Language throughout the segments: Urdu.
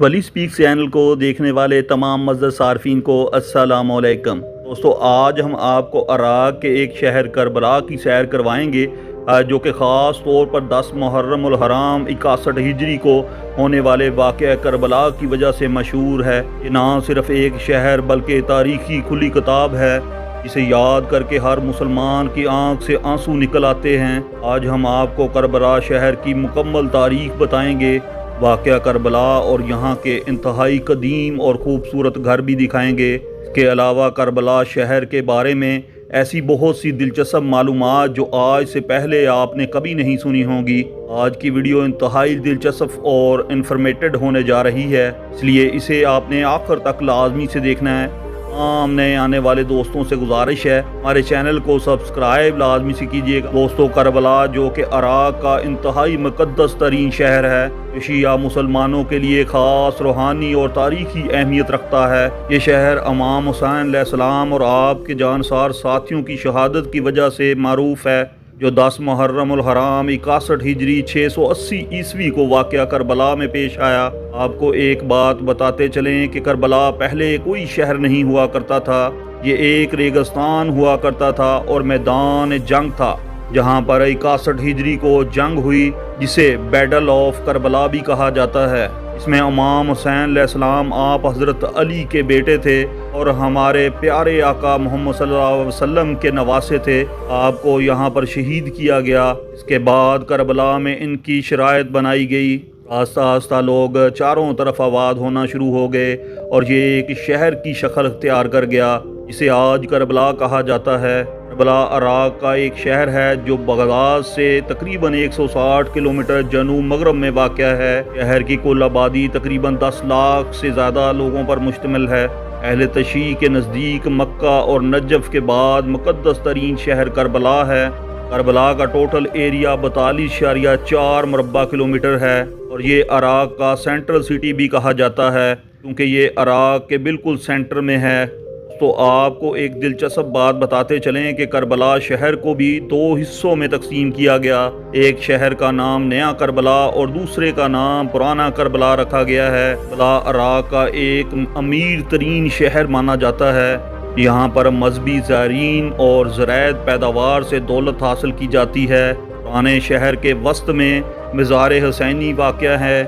ولی سپیک چینل کو دیکھنے والے تمام معزز صارفین کو السلام علیکم دوستو، آج ہم آپ کو عراق کے ایک شہر کربلا کی سیر کروائیں گے جو کہ خاص طور پر 10 محرم الحرام 61 ہجری کو ہونے والے واقعہ کربلا کی وجہ سے مشہور ہے۔ یہ نہ صرف ایک شہر بلکہ تاریخی کھلی کتاب ہے جسے یاد کر کے ہر مسلمان کی آنکھ سے آنسو نکل آتے ہیں۔ آج ہم آپ کو کربلا شہر کی مکمل تاریخ بتائیں گے، واقعہ کربلا اور یہاں کے انتہائی قدیم اور خوبصورت گھر بھی دکھائیں گے۔ اس کے علاوہ کربلا شہر کے بارے میں ایسی بہت سی دلچسپ معلومات جو آج سے پہلے آپ نے کبھی نہیں سنی ہوں گی۔ آج کی ویڈیو انتہائی دلچسپ اور انفارمیٹڈ ہونے جا رہی ہے، اس لیے اسے آپ نے آخر تک لازمی سے دیکھنا ہے۔ تمام نئے آنے والے دوستوں سے گزارش ہے ہمارے چینل کو سبسکرائب لازمی سے کیجیے گا۔ دوستو، کربلا جو کہ عراق کا انتہائی مقدس ترین شہر ہے، شیعہ مسلمانوں کے لیے خاص روحانی اور تاریخی اہمیت رکھتا ہے۔ یہ شہر امام حسین علیہ السلام اور آپ کے جانسار ساتھیوں کی شہادت کی وجہ سے معروف ہے، جو 10 محرم الحرام 61 ہجری 680 عیسوی کو واقعہ کربلا میں پیش آیا۔ آپ کو ایک بات بتاتے چلیں کہ کربلا پہلے کوئی شہر نہیں ہوا کرتا تھا، یہ ایک ریگستان ہوا کرتا تھا اور میدان جنگ تھا جہاں پر 61 ہجری کو جنگ ہوئی، جسے بیٹل آف کربلا بھی کہا جاتا ہے۔ اس میں امام حسین علیہ السلام آپ حضرت علی کے بیٹے تھے اور ہمارے پیارے آقا محمد صلی اللہ علیہ وسلم کے نواسے تھے۔ آپ کو یہاں پر شہید کیا گیا۔ اس کے بعد کربلا میں ان کی شرائط بنائی گئی۔ آہستہ آہستہ لوگ چاروں طرف آباد ہونا شروع ہو گئے اور یہ ایک شہر کی شکل اختیار کر گیا جسے آج کربلا کہا جاتا ہے۔ کربلا عراق کا ایک شہر ہے جو بغداد سے تقریباً 160 کلومیٹر جنوب مغرب میں واقع ہے۔ شہر کی کل آبادی تقریباً 10 لاکھ سے زیادہ لوگوں پر مشتمل ہے۔ اہل تشیع کے نزدیک مکہ اور نجف کے بعد مقدس ترین شہر کربلا ہے۔ کربلا کا ٹوٹل ایریا 42.4 مربع کلومیٹر ہے اور یہ عراق کا سینٹرل سٹی بھی کہا جاتا ہے کیونکہ یہ عراق کے بالکل سینٹر میں ہے۔ تو آپ کو ایک دلچسپ بات بتاتے چلیں کہ کربلا شہر کو بھی 2 حصوں میں تقسیم کیا گیا۔ ایک شہر کا نام نیا کربلا اور دوسرے کا نام پرانا کربلا رکھا گیا ہے۔ کربلا عراق کا ایک امیر ترین شہر مانا جاتا ہے۔ یہاں پر مذہبی زائرین اور زرعی پیداوار سے دولت حاصل کی جاتی ہے۔ پرانے شہر کے وسط میں مزار حسینی واقع ہے۔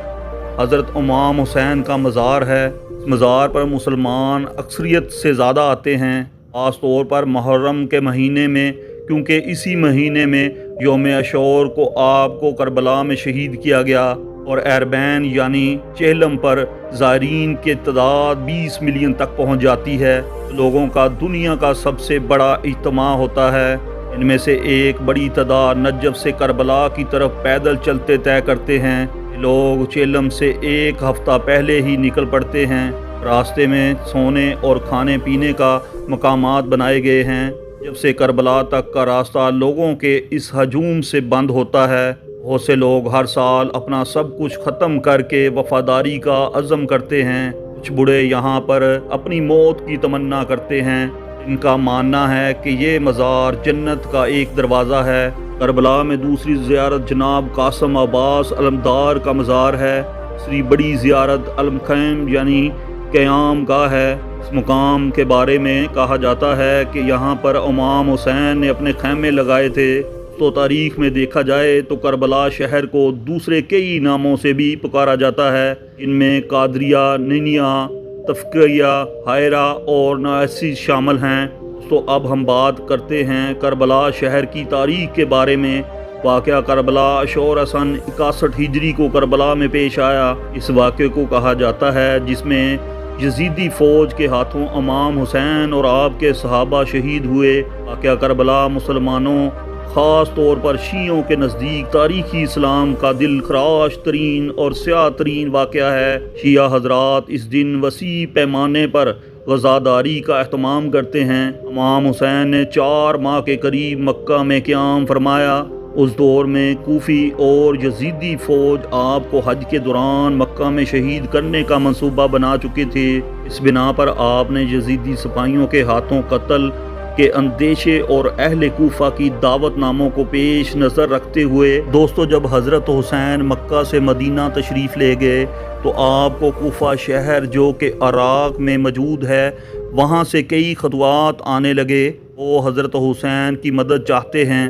حضرت امام حسین کا مزار ہے۔ اس مزار پر مسلمان اکثریت سے زیادہ آتے ہیں، خاص طور پر محرم کے مہینے میں، کیونکہ اسی مہینے میں یوم عاشور کو آپ کو کربلا میں شہید کیا گیا اور ایربین یعنی چہلم پر زائرین کی تعداد 20 ملین تک پہنچ جاتی ہے۔ لوگوں کا دنیا کا سب سے بڑا اجتماع ہوتا ہے۔ ان میں سے ایک بڑی تعداد نجف سے کربلا کی طرف پیدل چلتے طے کرتے ہیں۔ لوگ چہلم سے ایک ہفتہ پہلے ہی نکل پڑتے ہیں۔ راستے میں سونے اور کھانے پینے کا مقامات بنائے گئے ہیں۔ جب سے کربلا تک کا راستہ لوگوں کے اس ہجوم سے بند ہوتا ہے، بہت سے لوگ ہر سال اپنا سب کچھ ختم کر کے وفاداری کا عزم کرتے ہیں۔ کچھ بوڑھے یہاں پر اپنی موت کی تمنا کرتے ہیں۔ ان کا ماننا ہے کہ یہ مزار جنت کا ایک دروازہ ہے۔ کربلا میں دوسری زیارت جناب قاسم عباس علمدار کا مزار ہے۔ تیسری بڑی زیارت علمخیم یعنی قیام گاہ ہے۔ اس مقام کے بارے میں کہا جاتا ہے کہ یہاں پر امام حسین نے اپنے خیمے لگائے تھے۔ تو تاریخ میں دیکھا جائے تو کربلا شہر کو دوسرے کئی ناموں سے بھی پکارا جاتا ہے، ان میں قادریہ، نینیا، تفکریہ، حائرہ اور ناسی شامل ہیں۔ تو اب ہم بات کرتے ہیں کربلا شہر کی تاریخ کے بارے میں۔ واقعہ کربلا عاشور سن 61 ہجری کو کربلا میں پیش آیا۔ اس واقعے کو کہا جاتا ہے جس میں یزیدی فوج کے ہاتھوں امام حسین اور آپ کے صحابہ شہید ہوئے۔ واقعہ کربلا مسلمانوں، خاص طور پر شیعوں کے نزدیک تاریخی اسلام کا دل خراش ترین اور سیاہ ترین واقعہ ہے۔ شیعہ حضرات اس دن وسیع پیمانے پر غزاداری کا اہتمام کرتے ہیں۔ امام حسین نے 4 ماہ کے قریب مکہ میں قیام فرمایا۔ اس دور میں کوفی اور یزیدی فوج آپ کو حج کے دوران مکہ میں شہید کرنے کا منصوبہ بنا چکی تھی۔ اس بنا پر آپ نے یزیدی سپاہیوں کے ہاتھوں قتل کے اندیشے اور اہل کوفہ کی دعوت ناموں کو پیش نظر رکھتے ہوئے دوستو جب حضرت حسین مکہ سے مدینہ تشریف لے گئے تو آپ کو کوفہ شہر جو کہ عراق میں موجود ہے وہاں سے کئی خطوات آنے لگے۔ وہ حضرت حسین کی مدد چاہتے ہیں۔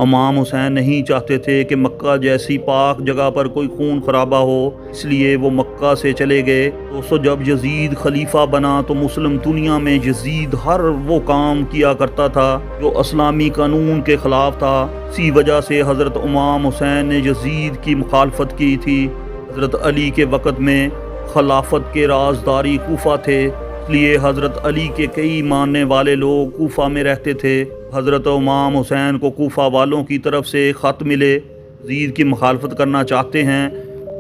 امام حسین نہیں چاہتے تھے کہ مکہ جیسی پاک جگہ پر کوئی خون خرابہ ہو، اس لیے وہ مکہ سے چلے گئے۔ دوستو جب یزید خلیفہ بنا تو مسلم دنیا میں یزید ہر وہ کام کیا کرتا تھا جو اسلامی قانون کے خلاف تھا۔ اسی وجہ سے حضرت امام حسین نے یزید کی مخالفت کی تھی۔ حضرت علی کے وقت میں خلافت کے رازداری کوفہ تھے، اس لیے حضرت علی کے کئی ماننے والے لوگ کوفہ میں رہتے تھے۔ حضرت امام حسین کو کوفہ والوں کی طرف سے خط ملے، یزید کی مخالفت کرنا چاہتے ہیں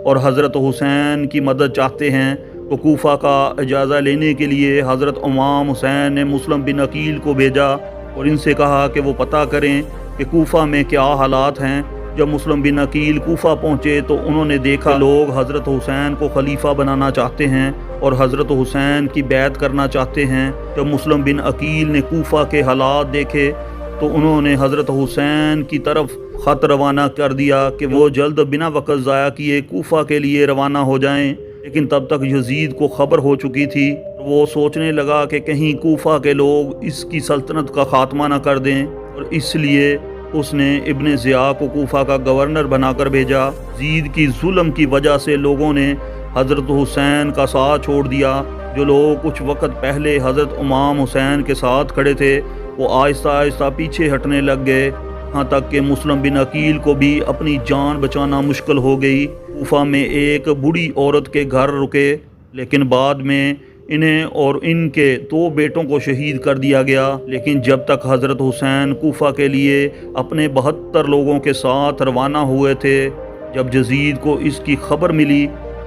اور حضرت حسین کی مدد چاہتے ہیں۔ تو کوفہ کا اجازہ لینے کے لیے حضرت امام حسین نے مسلم بن عقیل کو بھیجا اور ان سے کہا کہ وہ پتہ کریں کہ کوفہ میں کیا حالات ہیں۔ جب مسلم بن عقیل کوفہ پہنچے تو انہوں نے دیکھا لوگ حضرت حسین کو خلیفہ بنانا چاہتے ہیں اور حضرت حسین کی بیعت کرنا چاہتے ہیں۔ جب مسلم بن عقیل نے کوفہ کے حالات دیکھے تو انہوں نے حضرت حسین کی طرف خط روانہ کر دیا کہ وہ جلد بنا وقت ضائع کیے کوفہ کے لیے روانہ ہو جائیں، لیکن تب تک یزید کو خبر ہو چکی تھی۔ وہ سوچنے لگا کہ کہیں کوفہ کے لوگ اس کی سلطنت کا خاتمہ نہ کر دیں، اور اس لیے اس نے ابن ضیاء کو کوفہ کا گورنر بنا کر بھیجا۔ یزید کی ظلم کی وجہ سے لوگوں نے حضرت حسین کا ساتھ چھوڑ دیا۔ جو لوگ کچھ وقت پہلے حضرت امام حسین کے ساتھ کھڑے تھے وہ آہستہ آہستہ پیچھے ہٹنے لگ گئے، یہاں تک کہ مسلم بن عقیل کو بھی اپنی جان بچانا مشکل ہو گئی۔ کوفہ میں ایک بوڑھی عورت کے گھر رکے، لیکن بعد میں انہیں اور ان کے 2 بیٹوں کو شہید کر دیا گیا۔ لیکن جب تک حضرت حسین کوفہ کے لیے اپنے 72 لوگوں کے ساتھ روانہ ہوئے تھے، جب یزید کو اس کی خبر ملی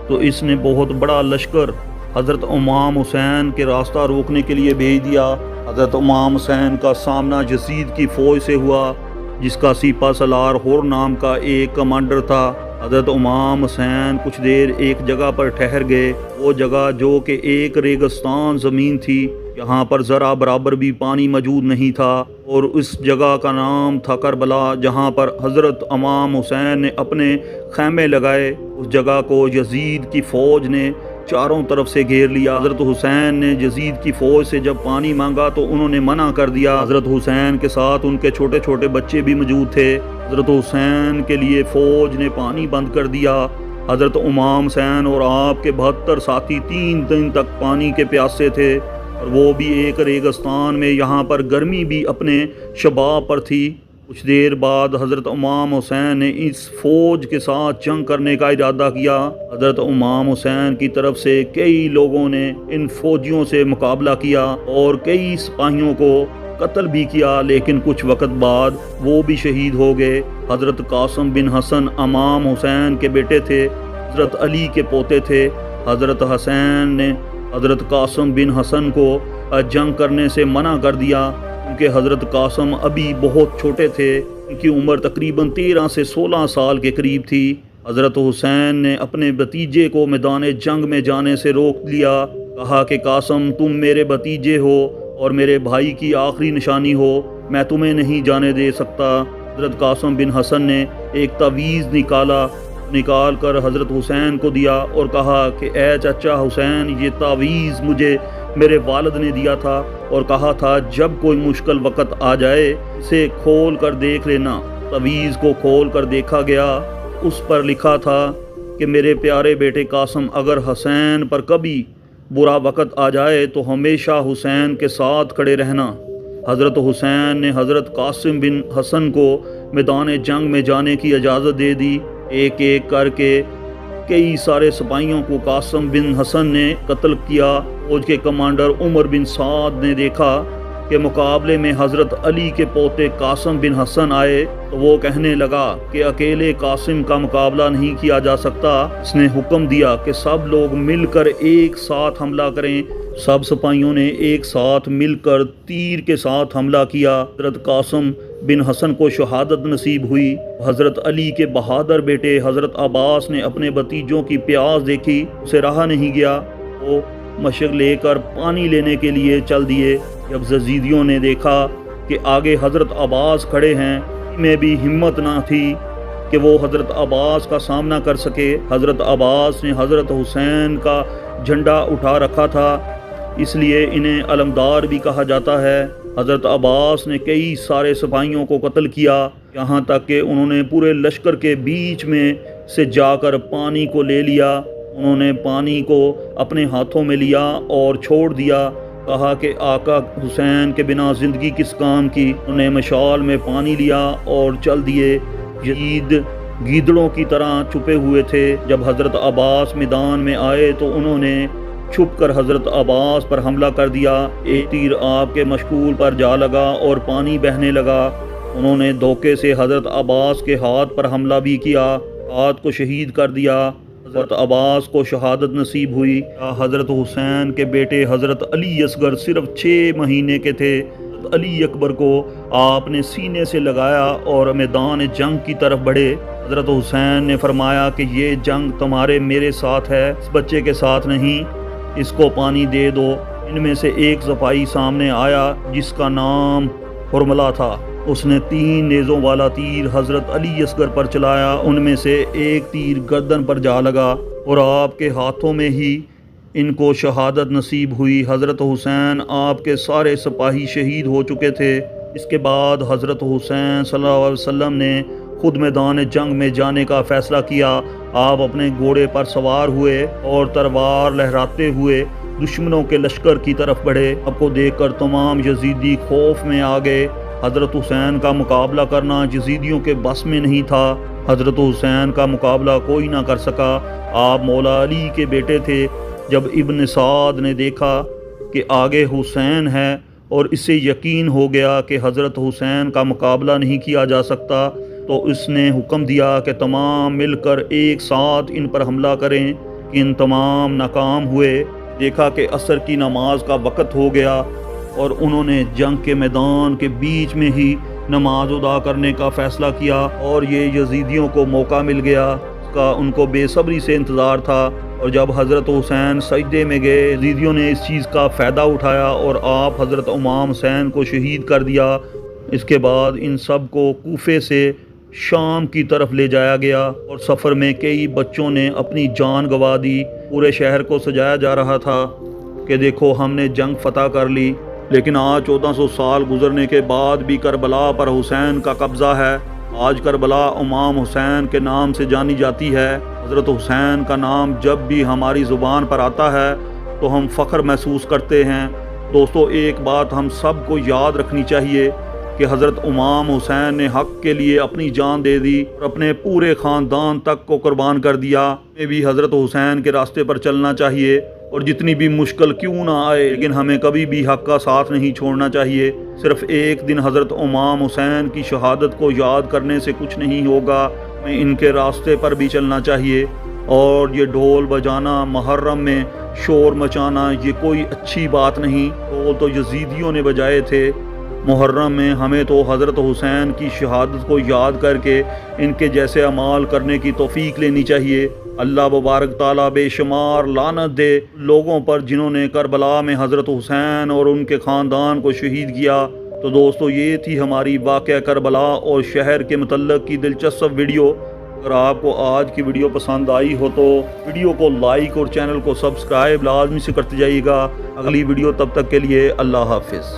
تو اس نے بہت بڑا لشکر حضرت امام حسین کے راستہ روکنے کے لیے بھیج دیا۔ حضرت امام حسین کا سامنا یزید کی فوج سے ہوا، جس کا سپہ سالار ہور نام کا ایک کمانڈر تھا۔ حضرت امام حسین کچھ دیر ایک جگہ پر ٹھہر گئے، وہ جگہ جو کہ ایک ریگستان زمین تھی، یہاں پر ذرا برابر بھی پانی موجود نہیں تھا، اور اس جگہ کا نام تھا کربلا، جہاں پر حضرت امام حسین نے اپنے خیمے لگائے۔ اس جگہ کو یزید کی فوج نے چاروں طرف سے گھیر لیا۔ حضرت حسین نے یزید کی فوج سے جب پانی مانگا تو انہوں نے منع کر دیا۔ حضرت حسین کے ساتھ ان کے چھوٹے چھوٹے بچے بھی موجود تھے۔ حضرت حسین کے لیے فوج نے پانی بند کر دیا۔ حضرت امام حسین اور آپ کے 72 ساتھی 3 دن تک پانی کے پیاسے تھے، اور وہ بھی ایک ریگستان میں۔ یہاں پر گرمی بھی اپنے شباب پر تھی۔ کچھ دیر بعد حضرت امام حسین نے اس فوج کے ساتھ جنگ کرنے کا ارادہ کیا۔ حضرت امام حسین کی طرف سے کئی لوگوں نے ان فوجیوں سے مقابلہ کیا اور کئی سپاہیوں کو قتل بھی کیا، لیکن کچھ وقت بعد وہ بھی شہید ہو گئے۔ حضرت قاسم بن حسن امام حسین کے بیٹے تھے، حضرت علی کے پوتے تھے۔ حضرت حسین نے حضرت قاسم بن حسن کو جنگ کرنے سے منع کر دیا، کیونکہ حضرت قاسم ابھی بہت چھوٹے تھے، ان کی عمر تقریباً 13 سے 16 سال کے قریب تھی۔ حضرت حسین نے اپنے بھتیجے کو میدان جنگ میں جانے سے روک لیا، کہا کہ قاسم تم میرے بھتیجے ہو اور میرے بھائی کی آخری نشانی ہو، میں تمہیں نہیں جانے دے سکتا۔ حضرت قاسم بن حسن نے ایک تعویذ نکال کر حضرت حسین کو دیا اور کہا کہ اے چچا حسین، یہ تعویذ مجھے میرے والد نے دیا تھا اور کہا تھا جب کوئی مشکل وقت آ جائے اسے کھول کر دیکھ لینا۔ تعویذ کو کھول کر دیکھا گیا، اس پر لکھا تھا کہ میرے پیارے بیٹے قاسم، اگر حسین پر کبھی برا وقت آ جائے تو ہمیشہ حسین کے ساتھ کھڑے رہنا۔ حضرت حسین نے حضرت قاسم بن حسن کو میدان جنگ میں جانے کی اجازت دے دی۔ ایک ایک کر کے کئی سارے سپاہیوں کو قاسم بن حسن نے قتل کیا۔ فوج کے کمانڈر عمر بن سعد نے دیکھا کہ مقابلے میں حضرت علی کے پوتے قاسم بن حسن آئے تو وہ کہنے لگا کہ اکیلے قاسم کا مقابلہ نہیں کیا جا سکتا۔ اس نے حکم دیا کہ سب لوگ مل کر ایک ساتھ حملہ کریں۔ سب سپاہیوں نے ایک ساتھ مل کر تیر کے ساتھ حملہ کیا۔ حضرت قاسم بن حسن کو شہادت نصیب ہوئی۔ حضرت علی کے بہادر بیٹے حضرت عباس نے اپنے بھتیجوں کی پیاس دیکھی، اسے رہا نہیں گیا، وہ مشق لے کر پانی لینے کے لیے چل دیے۔ جب یزیدیوں نے دیکھا کہ آگے حضرت عباس کھڑے ہیں، میں بھی ہمت نہ تھی کہ وہ حضرت عباس کا سامنا کر سکے۔ حضرت عباس نے حضرت حسین کا جھنڈا اٹھا رکھا تھا، اس لیے انہیں علمدار بھی کہا جاتا ہے۔ حضرت عباس نے کئی سارے سپاہیوں کو قتل کیا، یہاں تک کہ انہوں نے پورے لشکر کے بیچ میں سے جا کر پانی کو لے لیا۔ انہوں نے پانی کو اپنے ہاتھوں میں لیا اور چھوڑ دیا، کہا کہ آقا حسین کے بنا زندگی کس کام کی۔ انہوں نے مشال میں پانی لیا اور چل دیے۔ یزید گیدڑوں کی طرح چھپے ہوئے تھے۔ جب حضرت عباس میدان میں آئے تو انہوں نے چھپ کر حضرت عباس پر حملہ کر دیا۔ ایک تیر آپ کے مشکول پر جا لگا اور پانی بہنے لگا۔ انہوں نے دھوکے سے حضرت عباس کے ہاتھ پر حملہ بھی کیا، ہاتھ کو شہید کر دیا۔ حضرت عباس کو شہادت نصیب ہوئی۔ حضرت حسین کے بیٹے حضرت علی اصغر صرف 6 مہینے کے تھے۔ حضرت علی اکبر کو آپ نے سینے سے لگایا اور میدان جنگ کی طرف بڑھے۔ حضرت حسین نے فرمایا کہ یہ جنگ تمہارے میرے ساتھ ہے، اس بچے کے ساتھ نہیں، اس کو پانی دے دو۔ ان میں سے ایک سپاہی سامنے آیا جس کا نام حرملہ تھا۔ اس نے 3 نیزوں والا تیر حضرت علی اصغر پر چلایا، ان میں سے ایک تیر گردن پر جا لگا اور آپ کے ہاتھوں میں ہی ان کو شہادت نصیب ہوئی۔ حضرت حسین آپ کے سارے سپاہی شہید ہو چکے تھے۔ اس کے بعد حضرت حسین صلی اللہ علیہ وسلم نے خود میدان جنگ میں جانے کا فیصلہ کیا۔ آپ اپنے گھوڑے پر سوار ہوئے اور تلوار لہراتے ہوئے دشمنوں کے لشکر کی طرف بڑھے۔ آپ کو دیکھ کر تمام یزیدی خوف میں آ گئے۔ حضرت حسین کا مقابلہ کرنا یزیدیوں کے بس میں نہیں تھا۔ حضرت حسین کا مقابلہ کوئی نہ کر سکا۔ آپ مولا علی کے بیٹے تھے۔ جب ابن سعد نے دیکھا کہ آگے حسین ہے اور اسے یقین ہو گیا کہ حضرت حسین کا مقابلہ نہیں کیا جا سکتا، تو اس نے حکم دیا کہ تمام مل کر ایک ساتھ ان پر حملہ کریں۔ ان تمام ناکام ہوئے۔ دیکھا کہ عصر کی نماز کا وقت ہو گیا اور انہوں نے جنگ کے میدان کے بیچ میں ہی نماز ادا کرنے کا فیصلہ کیا، اور یہ یزیدیوں کو موقع مل گیا، اس کا ان کو بے صبری سے انتظار تھا۔ اور جب حضرت حسین سجدے میں گئے، یزیدیوں نے اس چیز کا فائدہ اٹھایا اور آپ حضرت امام حسین کو شہید کر دیا۔ اس کے بعد ان سب کو کوفے سے شام کی طرف لے جایا گیا، اور سفر میں کئی بچوں نے اپنی جان گنوا دی۔ پورے شہر کو سجایا جا رہا تھا کہ دیکھو ہم نے جنگ فتح کر لی، لیکن آج 1400 سال گزرنے کے بعد بھی کربلا پر حسین کا قبضہ ہے۔ آج کربلا امام حسین کے نام سے جانی جاتی ہے۔ حضرت حسین کا نام جب بھی ہماری زبان پر آتا ہے تو ہم فخر محسوس کرتے ہیں۔ دوستو، ایک بات ہم سب کو یاد رکھنی چاہیے کہ حضرت امام حسین نے حق کے لیے اپنی جان دے دی اور اپنے پورے خاندان تک کو قربان کر دیا۔ ہمیں بھی حضرت حسین کے راستے پر چلنا چاہیے، اور جتنی بھی مشکل کیوں نہ آئے، لیکن ہمیں کبھی بھی حق کا ساتھ نہیں چھوڑنا چاہیے۔ صرف ایک دن حضرت امام حسین کی شہادت کو یاد کرنے سے کچھ نہیں ہوگا، ہمیں ان کے راستے پر بھی چلنا چاہیے۔ اور یہ ڈھول بجانا، محرم میں شور مچانا، یہ کوئی اچھی بات نہیں۔ ڈھول تو یزیدیوں نے بجائے تھے محرم میں۔ ہمیں تو حضرت حسین کی شہادت کو یاد کر کے ان کے جیسے اعمال کرنے کی توفیق لینی چاہیے۔ اللہ مبارک تعالیٰ بے شمار لعنت دے لوگوں پر جنہوں نے کربلا میں حضرت حسین اور ان کے خاندان کو شہید کیا۔ تو دوستو، یہ تھی ہماری واقعہ کربلا اور شہر کے متعلق کی دلچسپ ویڈیو۔ اگر آپ کو آج کی ویڈیو پسند آئی ہو تو ویڈیو کو لائک اور چینل کو سبسکرائب لازمی سے کرتے جائیے گا۔ اگلی ویڈیو تب تک کے لیے اللہ حافظ۔